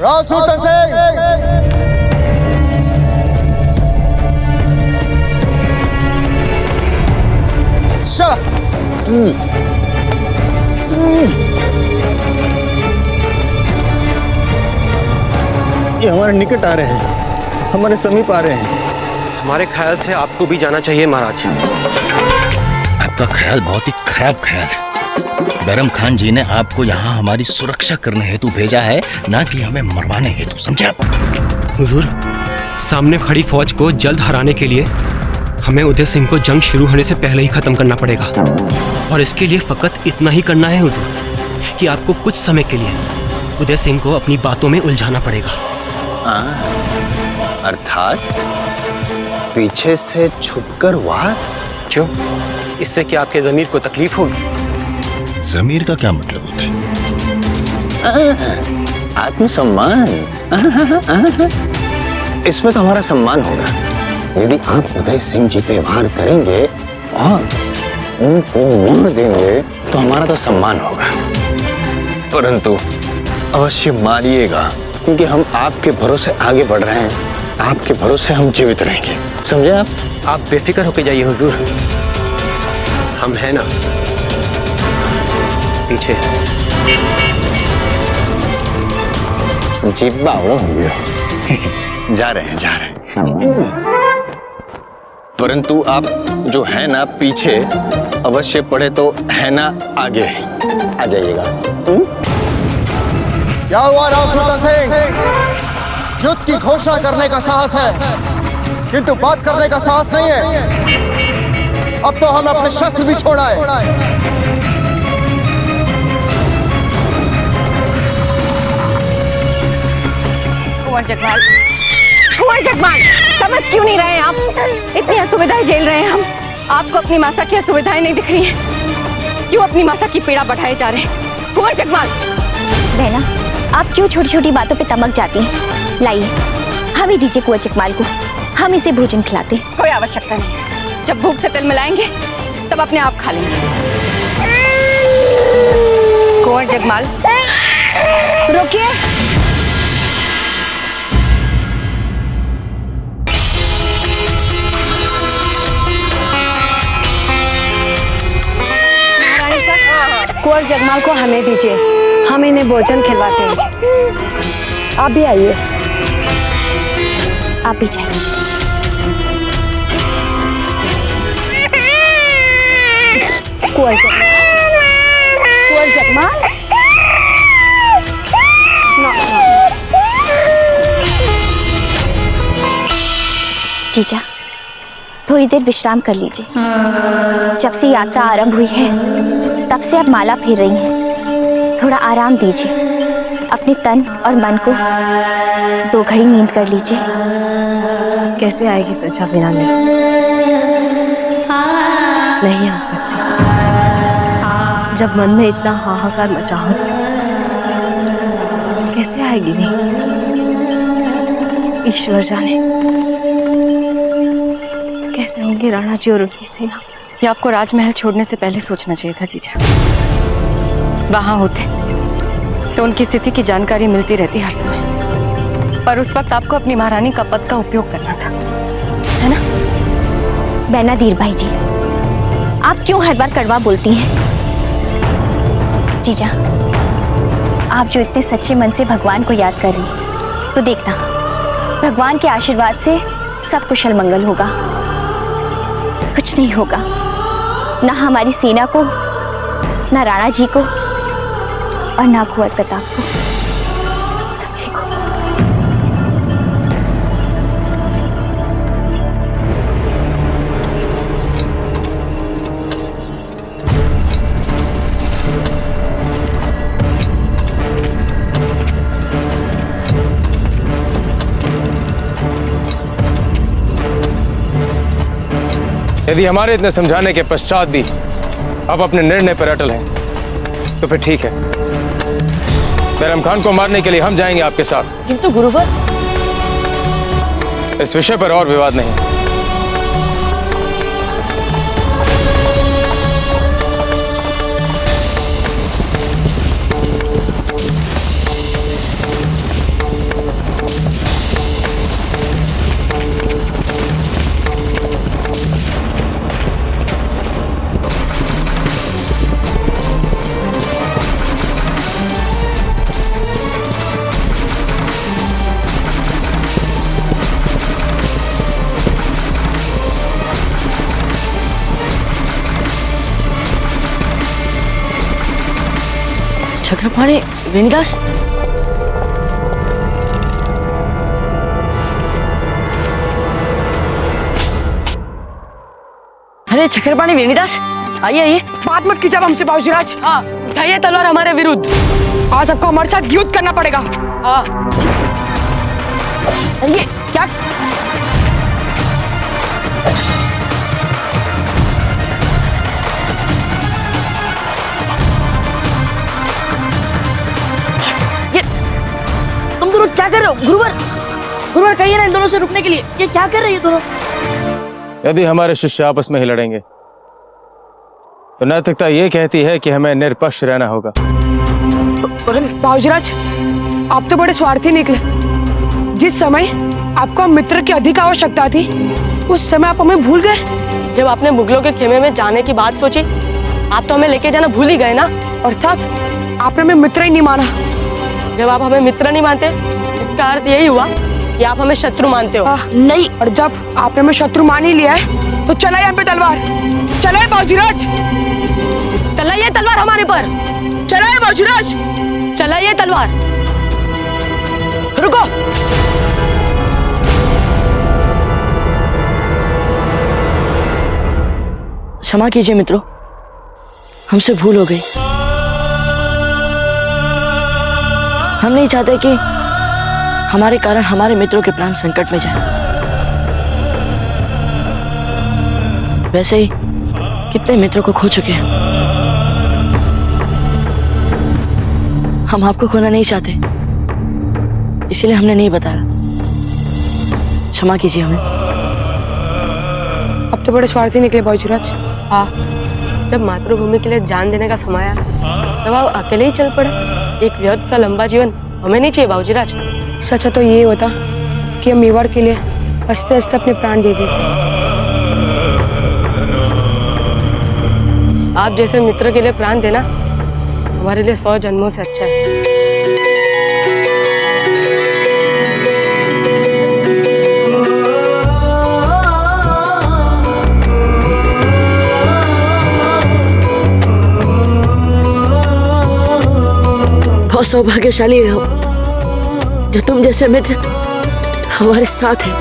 राव सुल्तान सिंह, ये हमारे निकट आ रहे हैं, हमारे समीप आ रहे हैं। हमारे ख्याल से आपको भी जाना चाहिए महाराज। आपका ख्याल बहुत ही खराब ख्याल है। बैरम खान जी ने आपको यहाँ हमारी सुरक्षा करने हेतु भेजा है, ना कि हमें मरवाने हेतु, समझे आप? हुजूर, सामने खड़ी फौज को जल्द हराने के लिए हमें उदय सिंह को जंग शुरू होने से पहले ही खत्म करना पड़ेगा। और इसके लिए फकत इतना ही करना है हुजूर कि आपको कुछ समय के लिए उदय सिंह को अपनी बातों में उलझाना पड़ेगा। अर्थात पीछे से छुपकर वार? क्यों? इससे क्या आपके जमीर को तकलीफ होगी? जमीर का क्या मतलब होता है? आत्मसम्मान। इसमें तो हमारा सम्मान होगा यदि आप उदय सिंह जी पे वार करेंगे और उनको मार देंगे तो हमारा तो सम्मान होगा, परंतु अवश्य मारिएगा, क्योंकि हम आपके भरोसे आगे बढ़ रहे हैं, आपके भरोसे हम जीवित रहेंगे, समझे आप? आप बेफिक्र होके जाइए हुजूर, हम हैं ना पीछे। जिब्बा हो जा रहे हैं, परंतु आप जो है ना पीछे, अवश्य पड़े तो है ना आगे, आ जाइएगा। क्या हुआ राव सुल्तान सिंह? युद्ध की घोषणा करने का साहस है, किंतु बात करने का साहस नहीं है। अब तो हम अपने शस्त्र भी छोड़ा है। कुंवर जगमाल, समझ क्यों नहीं रहे आप? इतनी असुविधाएं झेल रहे हैं हम, आपको अपनी मासा की असुविधाएं नहीं दिख रही हैं? क्यों अपनी मासा की पीड़ा बढ़ाए जा रहे हैं? कुंवर जगमाल। बहना, आप क्यों छोटी छोटी बातों पे तमक जाती हैं? लाइए, हम ही दीजिए कुंवर जगमाल को, हम इसे भोजन खिलाते। कोई आवश्यकता नहीं, जब भूख से तिल मिलाएंगे तब अपने आप खा लेंगे। कुंवर जगमाल, रुकिए। कुंवर जगमाल को हमें दीजिए, हम इन्हें भोजन खिलवाते हैं। आप भी आइए। आप भी जाइए। कुंवर जगमाल, कुंवर जगमाल, जीजा, थोड़ी देर विश्राम कर लीजिए। जब से यात्रा आरंभ हुई है तब से आप माला फेर रही हैं, थोड़ा आराम दीजिए। अपने तन और मन को 2 घड़ी नींद कर लीजिए। कैसे आएगी सच्चा बिना नहीं आ सकती। जब मन में इतना हाहाकार मचा हो, कैसे आएगी नहीं? ईश्वर जाने कैसे होंगे राणा जी और उनकी सेना। ये आपको राजमहल छोड़ने से पहले सोचना चाहिए था जीजा। वहां होते तो उनकी स्थिति की जानकारी मिलती रहती हर समय, पर उस वक्त आपको अपनी महारानी का पद का उपयोग करना था, है ना? बहना धीर भाई जी, आप क्यों हर बार कड़वा बोलती हैं? जीजा, आप जो इतने सच्चे मन से भगवान को याद कर रही हैं, तो देखना भगवान के आशीर्वाद से सब कुशल मंगल होगा। कुछ नहीं होगा, ना हमारी सेना को, ना राणा जी को, और ना कुंवर प्रताप को। सब ठीक होगा। यदि हमारे इतने समझाने के पश्चात भी आप अपने निर्णय पर अटल हैं, तो फिर ठीक है। बैरम खान को मारने के लिए हम जाएंगे आपके साथ। किंतु गुरुवर, इस विषय पर और विवाद नहीं। चक्रपाणी वेणुदास, अरे चक्रपाणी वेणुदास, आइए आइए। बात मत कीजिए हमसे बाबूजीराज। हाँ, उठाइए तलवार हमारे विरुद्ध। आज आपको हमारे साथ युद्ध करना पड़ेगा। हाँ, ये क्या? ये तुम दोनों क्या कर रहे हो? गुरुवर, गुरुवर कहिए ना इन दोनों से रुकने के लिए। ये क्या कर रहे हैं दोनों? यदि हमारे शिष्य आपस में ही लड़ेंगे तो नैतिकता ये कहती है कि हमें निरपक्ष रहना होगा। बाबूजीराज, आप तो बड़े स्वार्थी निकले। जिस समय आपको मित्र की अधिक आवश्यकता थी, उस समय आप हमें भूल गए। जब आपने मुगलों के खेमे में जाने की बात सोची, आप तो हमें लेके जाना भूल ही गए ना। अर्थात आपने हमें मित्र ही नहीं माना। जब आप हमें मित्र नहीं मानते, इसका अर्थ यही हुआ कि आप हमें शत्रु मानते हो। नहीं, और जब आपने हमें शत्रु मान ही लिया है तो चलाइए हम पे तलवार। चलाइए बाबूजीराज, चलाइए तलवार हमारे पर। चलाइए बाबूजीराज, चलाइए तलवार। रुको। क्षमा कीजिए मित्रों, हमसे भूल हो गई। हम नहीं चाहते कि हमारे कारण हमारे मित्रों के प्राण संकट में जाए। वैसे ही कितने मित्रों को खो चुके हैं। हम आपको खोना नहीं चाहते, इसीलिए हमने नहीं बताया। क्षमा कीजिए हमें। अब तो बड़े स्वार्थी निकले बाबूजीराज। हाँ, जब मातृभूमि के लिए जान देने का समय आया तब आप अकेले ही चल पड़े। एक व्यर्थ सा लंबा जीवन हमें नहीं चाहिए बाबूजीराज। सच्चा तो ये होता कि हम मेवाड़ के लिए हंसते हंसते अपने प्राण दे दिए। आप जैसे मित्र के लिए प्राण देना हमारे लिए 100 जन्मों से अच्छा है। बहुत सौभाग्यशाली है हम, जो तुम जैसे मित्र हमारे साथ है।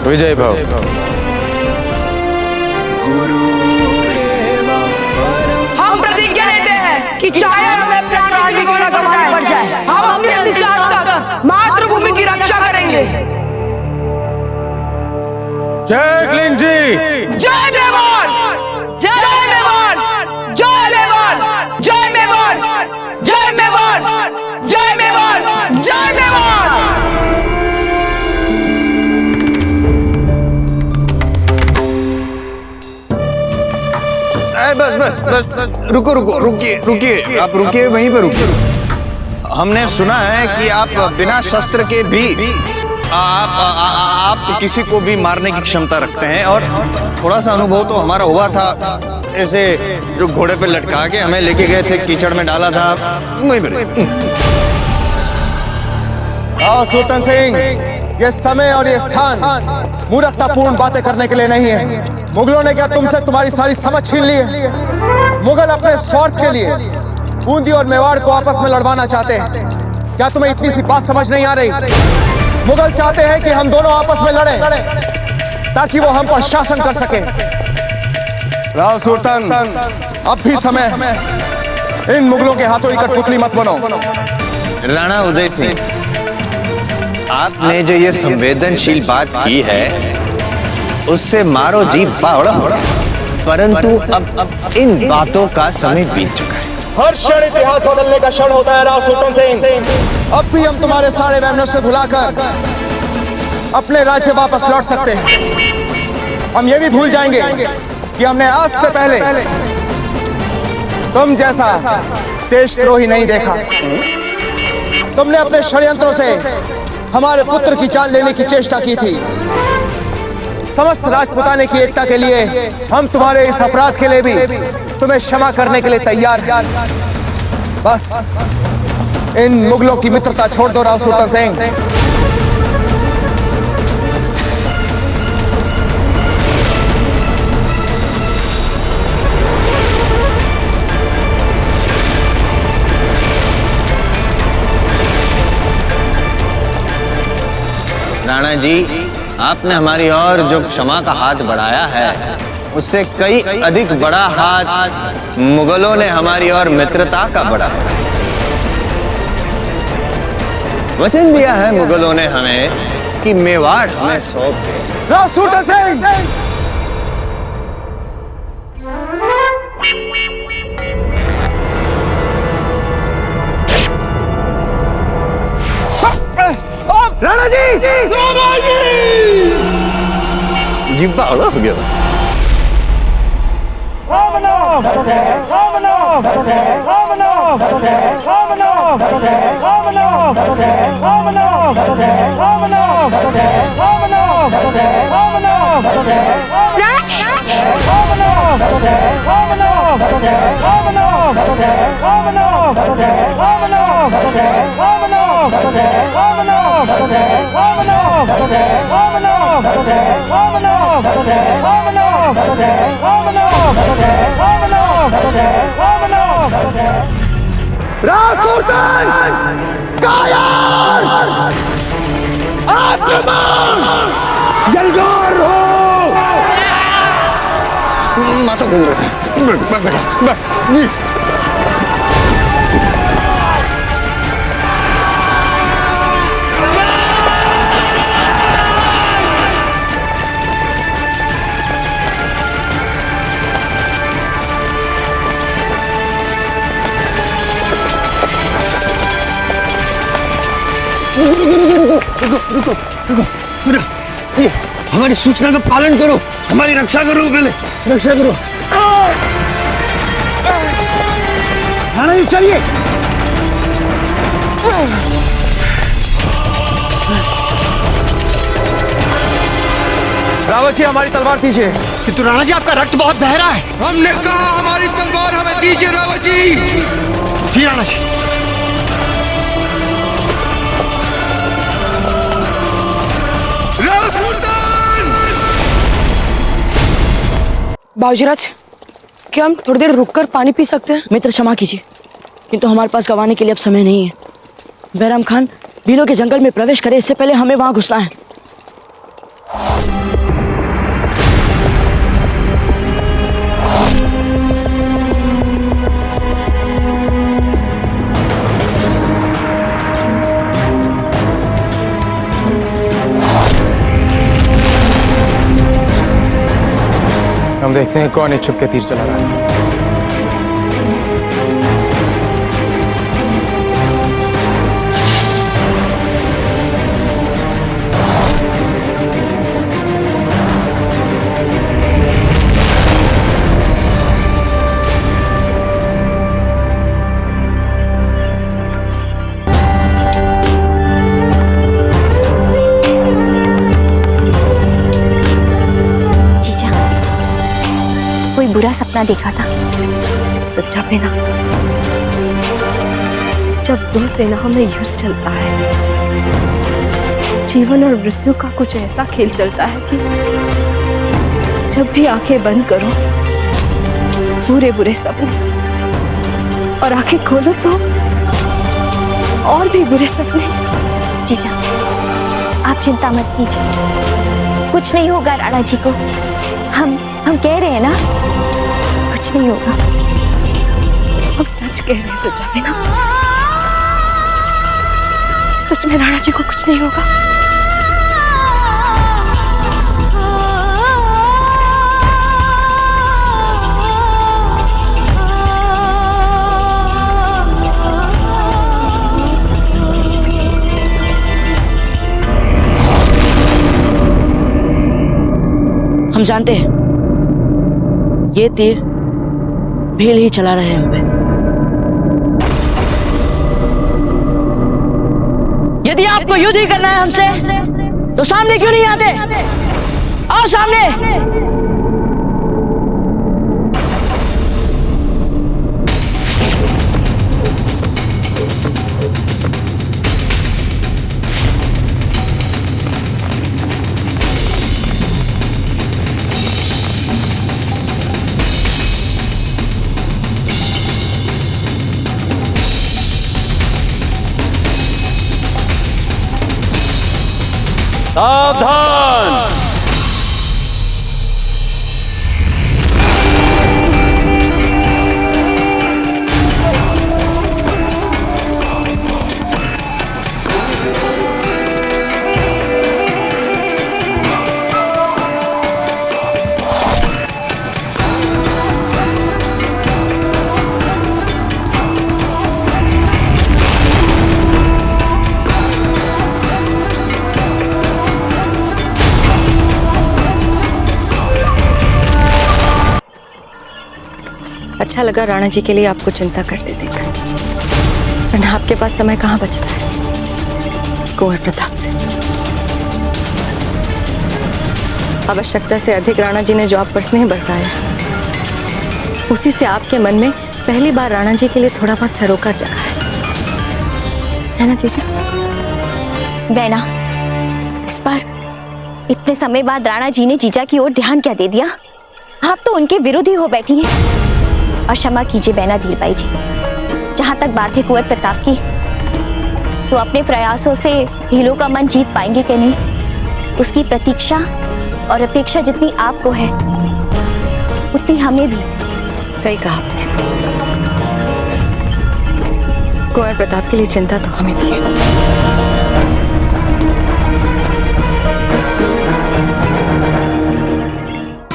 विजय भाव। हम प्रतिज्ञा लेते हैं कि चाहे हमें प्राण की गोला गंवाना पड़ जाए, हम अपनी अंतिम तक मातृभूमि की रक्षा करेंगे। जय क्लीन जी। जय मेवाड़, जय मेवाड़, जय मेवाड़, जय मेवाड़, जय मेवाड़, जय मेवाड़, जय मेवाड़। बस रुको रुको रुकिए रुकिए, आप रुकिए, वहीं पर रुकिए। हमने सुना है कि आप बिना शस्त्र के भी आप किसी को भी मारने की क्षमता रखते हैं, और थोड़ा सा अनुभव तो हमारा हुआ था। ऐसे जो घोड़े पे लटका के हमें लेके गए थे, कीचड़ में डाला था, वहीं पर। सुल्तान सिंह, ये समय और ये स्थान मूर्खतापूर्ण बातें करने के लिए नहीं है। मुगलों ने क्या तुमसे तुम्हारी सारी समझ छीन ली है? मुगल अपने स्वार्थ के लिए बूंदी और मेवाड़ को आपस में लड़वाना चाहते हैं। क्या तुम्हें इतनी सी बात समझ नहीं आ रही? मुगल चाहते हैं कि हम दोनों आपस में लड़ें ताकि वो हम पर शासन कर सके। राव सुल्तान, अब भी समय, इन मुगलों के हाथों ही कठपुतली मत बनो। राणा उदय सिंह, आपने जो ये संवेदनशील बात की है उससे मारो जी बावड़ा, परंतु अब इन बातों का समय बीत चुका है। हर क्षण इतिहास बदलने का क्षण होता है राव सुल्तान सिंह। अब भी हम तुम्हारे सारे वहमों से भुलाकर अपने राज्य वापस लौट सकते हैं। हम ये भी भूल जाएंगे कि हमने आज से पहले तुम जैसा देशद्रोही नहीं देखा। तुमने अपने षड्यंत्रों से हमारे पुत्र की जान लेने की चेष्टा की थी। समस्त राजपुताने की एकता के लिए हम तुम्हारे इस अपराध के लिए भी तुम्हें क्षमा करने के लिए तैयार हैं। बस इन मुगलों की मित्रता छोड़ दो राव सुल्तान सिंह। राणा जी, आपने हमारी ओर जो क्षमा का हाथ बढ़ाया है उससे कई अधिक बड़ा हाथ मुगलों ने हमारी ओर मित्रता का बढ़ाया। वचन दिया है मुगलों ने हमें कि मेवाड़ हमें सौंप दे। राव सुल्तान सिंह! राणा जी! जिब्बा हो गया। राव सुल्तान! कायर! आक्रमण! यलगार हो! माथा घूम रहा है। रुको। ये हमारी सूचना का पालन करो, हमारी रक्षा करो, पहले रक्षा करो। राणा जी चलिए। रावत जी हमारी तलवार दीजिए। किंतु राणा जी आपका रक्त बहुत बह रहा है। हमने कहा हमारी तलवार हमें दीजिए रावत जी। जी राणा जी। बाबूजीराज, क्या हम थोड़ी देर रुककर पानी पी सकते हैं? मित्र क्षमा कीजिए, किंतु हमारे पास गंवाने के लिए अब समय नहीं है। बैराम खान भीलों के जंगल में प्रवेश करे इससे पहले हमें वहां घुसना है। हम देखते हैं कौन इच्छुक के तीर चला रहा है। बुरा सपना देखा था। सच्चा बेना, जब दो सेनाओं में युद्ध चलता है, जीवन और मृत्यु का कुछ ऐसा खेल चलता है कि जब भी आंखें बंद करो बुरे बुरे सपने, और आंखें खोलो तो और भी बुरे सपने। जीजा, आप चिंता मत कीजिए, कुछ नहीं होगा राणा जी को। हम कह रहे हैं ना, कुछ नहीं होगा। अब सच कह रहे हैं सच्चा बेना, सच में राणा जी को कुछ नहीं होगा। हम जानते हैं ये तीर भील ही चला रहे हैं हम पे। यदि आपको युद्ध ही करना है हमसे तो सामने क्यों नहीं आते? आओ सामने। सावधान! अच्छा लगा राणा जी के लिए आपको चिंता करते देख, वरना आपके पास समय कहाँ बचता है कुंवर प्रताप से। आवश्यकता से अधिक राणा जी ने जो आप पर स्नेह बरसाया, उसी से आपके मन में पहली बार राणा जी के लिए थोड़ा बहुत सरोकार जगा है ना जीजा? बैना, इस बार इतने समय बाद राणा जी ने जीजा की ओर ध्यान क्या दे दिया? आप तो उनके विरोधी हो बैठी हैं। और क्षमा कीजिए बैना धीरबाई जी, जहाँ तक बात है कुंवर प्रताप की, तो अपने प्रयासों से भीलों का मन जीत पाएंगे कि नहीं, उसकी प्रतीक्षा और अपेक्षा जितनी आपको है उतनी हमें भी। सही कहा आपने। कुंवर प्रताप के लिए चिंता तो हमें भी है।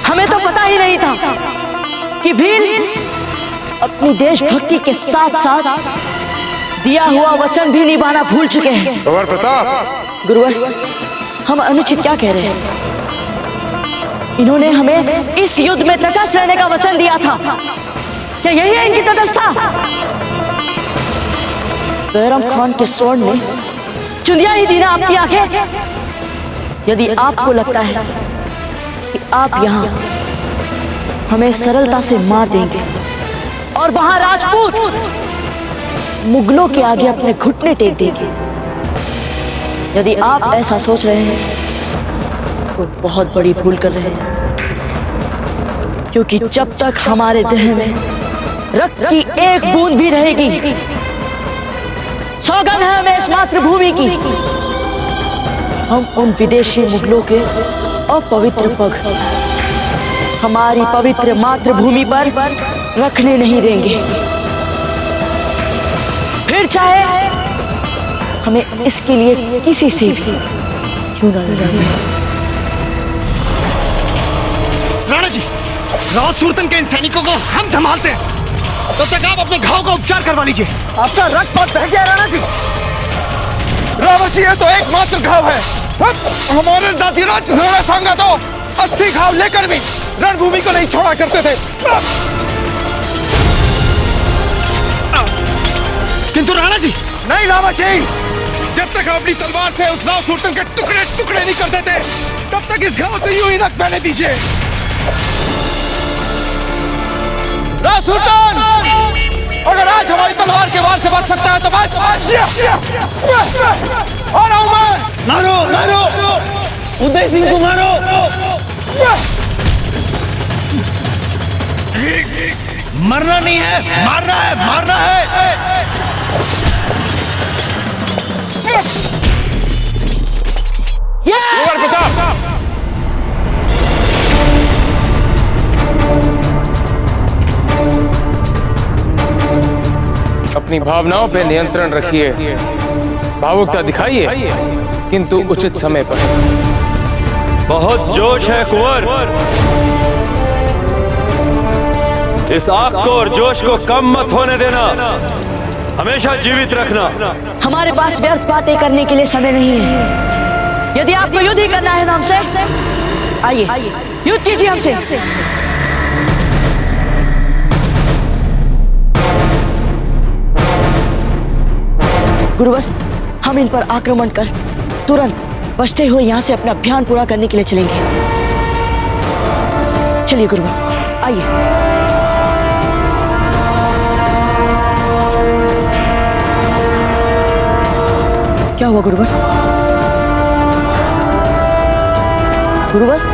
हमें तो पता ही नहीं था कि भील अपनी देशभक्ति के साथ साथ दिया हुआ वचन भी निभाना भूल चुके हैं। कुंवर प्रताप! गुरुवर, हम अनुचित क्या कह रहे हैं? इन्होंने हमें इस युद्ध में तटस्थ रहने का वचन दिया था, क्या यही है इनकी तटस्थता? बैरम खान के स्वर्ण ने चुंदिया ही दी ना आपकी आंखें। यदि आपको लगता है कि आप यहाँ हमें सरलता से मार देंगे और वहां राजपूत मुगलों के आगे अपने घुटने टेक देंगे, यदि आप ऐसा सोच रहे हैं तो बहुत बड़ी भूल कर रहे हैं। क्योंकि जब तक हमारे देह में रक्त की एक बूंद भी रहेगी, सौगंध है हमें इस मातृभूमि की, हम उन विदेशी मुगलों के अपवित्र पग हमारी पवित्र मातृभूमि पर रखने नहीं देंगे। फिर चाहे हमें इसके लिए किसी से क्यों न लड़े। राणा जी, राव सुरतन के इन सैनिकों को हम संभालते हैं, तब तक आप अपने घाव का उपचार करवा लीजिए। आपका रक्त बहुत बह गया राणा जी। रावत जी, ये तो एकमात्र घाव है। हमारे दादी राज सांगा तो 80 घाव लेकर भी रणभूमि को नहीं छोड़ा करते थे। किंतु राणा जी, नहीं रावत जी, जब तक अपनी तलवार से उस राव सुरतन के टुकड़े टुकड़े नहीं कर देते, तब तक इस घाव से यूं ही रक्त बहने दीजिए। राव सुरतन, अगर आज हमारी तलवार के वार से बच सकता है तो बच। आ रहा हूं मैं। मारो मारो, उदय सिंह को मारो। मरना नहीं है, मारना है, मारना है। कुंवर प्रताप! अपनी भावनाओं पे नियंत्रण रखिए, भावुकता दिखाइए, किंतु उचित समय पर। बहुत जोश है कुंवर, इस आग को और जोश को कम मत होने देना, हमेशा जीवित रखना। हमारे पास व्यर्थ बातें करने के लिए समय नहीं है। यदि आपको युद्ध ही करना है ना हमसे, आइए युद्ध कीजिए हमसे। गुरुवर, हम इन पर आक्रमण कर तुरंत बचते हुए यहाँ से अपना अभियान पूरा करने के लिए चलेंगे। चलिए गुरुवर, आइए। क्या हुआ गुरुवर? गुरुवर,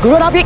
गुरुवर आप ये